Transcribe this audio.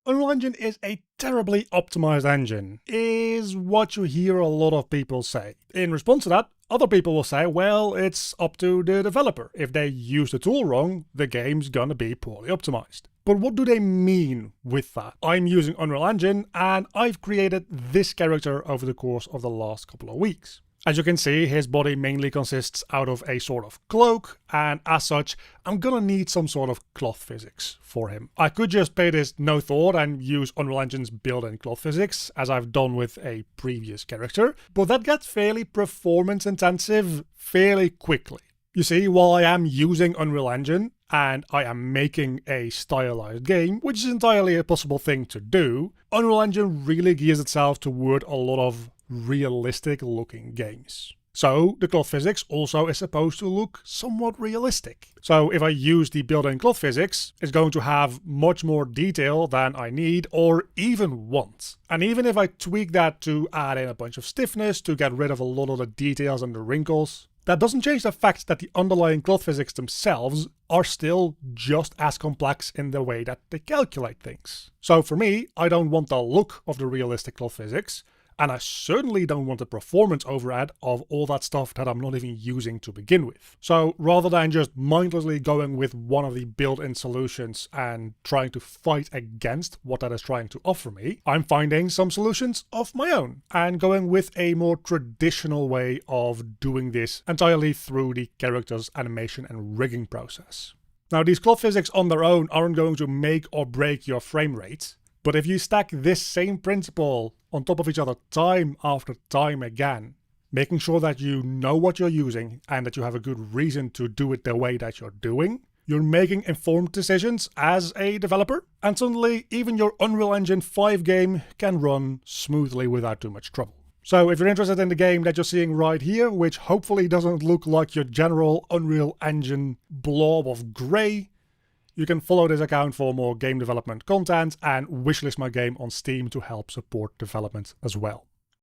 Unreal Engine is a terribly optimized engine, is what you hear a lot of people say. In response to that, other people will say, well, it's up to the developer. If they use the tool wrong, the game's gonna be poorly optimized. But what do they mean with that? I'm using Unreal Engine and I've created this character over the course of the last couple of weeks. As you can see, his body mainly consists out of a sort of cloak, and as such, I'm gonna need some sort of cloth physics for him. I could just pay this no thought and use Unreal Engine's built-in cloth physics, as I've done with a previous character, but that gets fairly performance intensive fairly quickly. You see, while I am using Unreal Engine, and I am making a stylized game, which is entirely a possible thing to do, Unreal Engine really gears itself toward a lot of realistic looking games. So the cloth physics also is supposed to look somewhat realistic. So if I use the built-in cloth physics, it's going to have much more detail than I need or even want. And even if I tweak that to add in a bunch of stiffness to get rid of a lot of the details and the wrinkles, that doesn't change the fact that the underlying cloth physics themselves are still just as complex in the way that they calculate things. So for me, I don't want the look of the realistic cloth physics, and I certainly don't want the performance overhead of all that stuff that I'm not even using to begin with. So rather than just mindlessly going with one of the built-in solutions and trying to fight against what that is trying to offer me, I'm finding some solutions of my own and going with a more traditional way of doing this entirely through the character's animation and rigging process. Now, these cloth physics on their own aren't going to make or break your frame rate, but if you stack this same principle on top of each other time after time again, making sure that you know what you're using and that you have a good reason to do it the way that you're doing, you're making informed decisions as a developer, and suddenly even your Unreal Engine 5 game can run smoothly without too much trouble. So if you're interested in the game that you're seeing right here, which hopefully doesn't look like your general Unreal Engine blob of grey, you can follow this account for more game development content and wishlist my game on Steam to help support development as well.